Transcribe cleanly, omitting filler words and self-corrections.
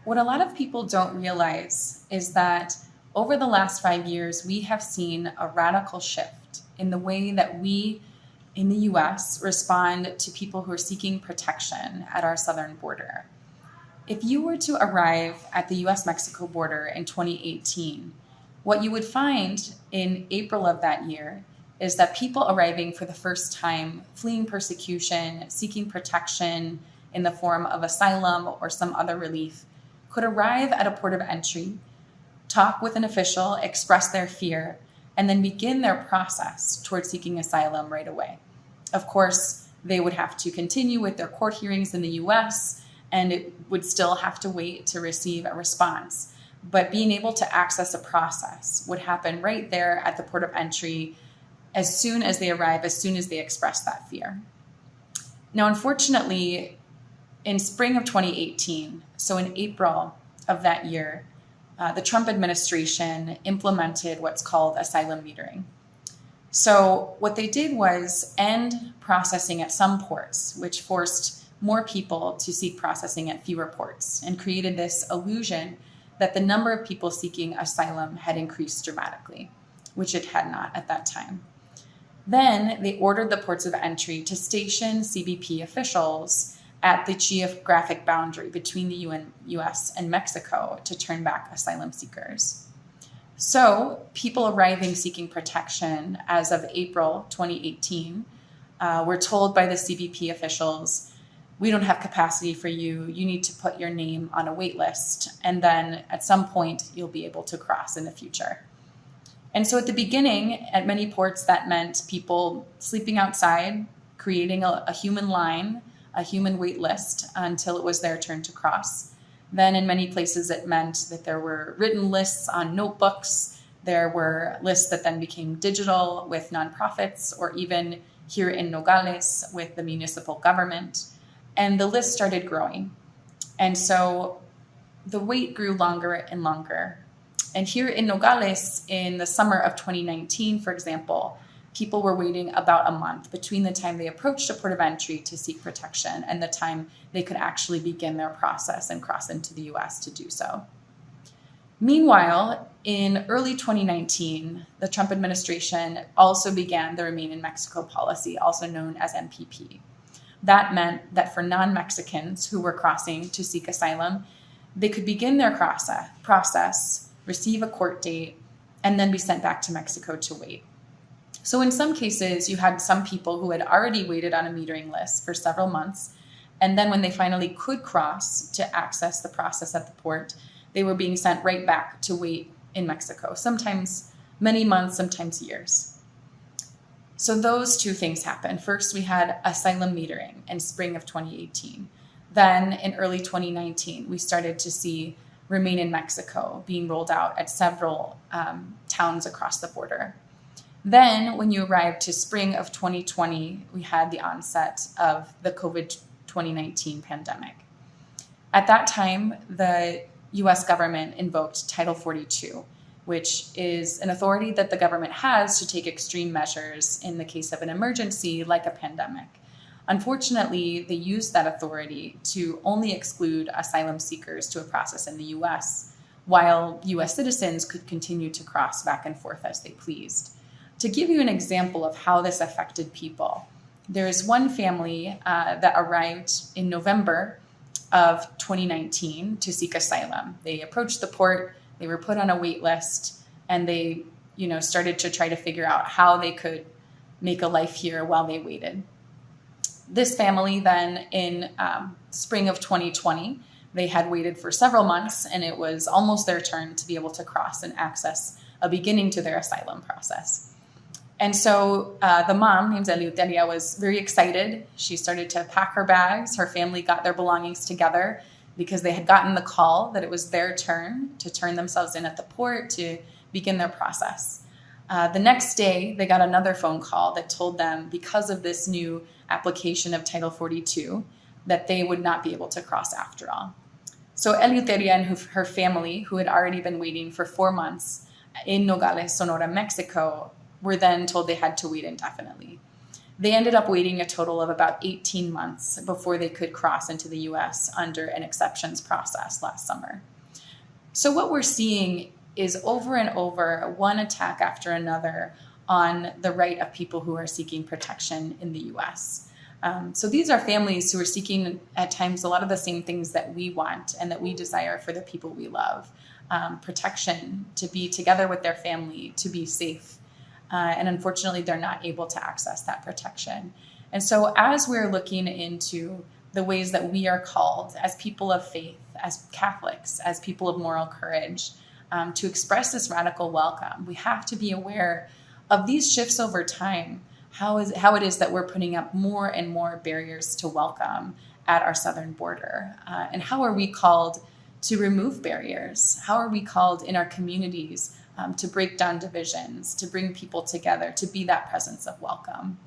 What a lot of people don't realize is that over the last 5 years, we have seen a radical shift in the way that we in the US respond to people who are seeking protection at our southern border. If you were to arrive at the US Mexico border in 2018, what you would find in April of that year is that people arriving for the first time, fleeing persecution, seeking protection in the form of asylum or some other relief, could arrive at a port of entry, talk with an official, express their fear, and then begin their process towards seeking asylum right away. Of course, they would have to continue with their court hearings in the US, and it would still have to wait to receive a response. But being able to access a process would happen right there at the port of entry as soon as they arrive, as soon as they express that fear. Now, unfortunately, in spring of 2018, so in April of that year, the Trump administration implemented what's called asylum metering. So what they did was end processing at some ports, which forced more people to seek processing at fewer ports and created this illusion that the number of people seeking asylum had increased dramatically, which it had not at that time. Then they ordered the ports of entry to station CBP officials at the geographic boundary between the US and Mexico to turn back asylum seekers. So people arriving seeking protection as of April 2018 were told by the CBP officials, we don't have capacity for you. You need to put your name on a wait list. And then at some point, you'll be able to cross in the future. And so at the beginning, at many ports, that meant people sleeping outside, creating a human line, a human wait list until it was their turn to cross. Then in many places, it meant that there were written lists on notebooks. There were lists that then became digital with nonprofits, or even here in Nogales with the municipal government. And the list started growing. And so the wait grew longer and longer. And here in Nogales, in the summer of 2019, for example, people were waiting about a month between the time they approached a port of entry to seek protection and the time they could actually begin their process and cross into the US to do so. Meanwhile, in early 2019, the Trump administration also began the Remain in Mexico policy, also known as MPP. That meant that for non-Mexicans who were crossing to seek asylum, they could begin their process, receive a court date, and then be sent back to Mexico to wait. So in some cases, you had some people who had already waited on a metering list for several months, and then when they finally could cross to access the process at the port, they were being sent right back to wait in Mexico, sometimes many months, sometimes years. So those two things happened. First, we had asylum metering in spring of 2018. Then in early 2019, we started to see Remain in Mexico being rolled out at several towns across the border. Then when you arrived to spring of 2020, we had the onset of the COVID-19 pandemic. At that time, the US government invoked Title 42, which is an authority that the government has to take extreme measures in the case of an emergency like a pandemic. Unfortunately, they used that authority to only exclude asylum seekers to a process in the US, while US citizens could continue to cross back and forth as they pleased. To give you an example of how this affected people, there is one family that arrived in November of 2019 to seek asylum. They approached the port, they were put on a wait list, and they, started to try to figure out how they could make a life here while they waited. This family then in spring of 2020, they had waited for several months, and it was almost their turn to be able to cross and access a beginning to their asylum process. And so the mom, named Eleuteria, was very excited. She started to pack her bags. Her family got their belongings together because they had gotten the call that it was their turn to turn themselves in at the port to begin their process. The next day, they got another phone call that told them, because of this new application of Title 42, that they would not be able to cross after all. So Eleuteria and her family, who had already been waiting for 4 months in Nogales, Sonora, Mexico, were then told they had to wait indefinitely. They ended up waiting a total of about 18 months before they could cross into the US under an exceptions process last summer. So what we're seeing is over and over one attack after another on the right of people who are seeking protection in the US. So these are families who are seeking at times a lot of the same things that we want and that we desire for the people we love. Protection, to be together with their family, to be safe. And unfortunately, they're not able to access that protection. And so as we're looking into the ways that we are called as people of faith, as Catholics, as people of moral courage, to express this radical welcome, we have to be aware of these shifts over time, how it is that we're putting up more and more barriers to welcome at our southern border. And how are we called to remove barriers? How are we called in our communities to break down divisions, to bring people together, to be that presence of welcome?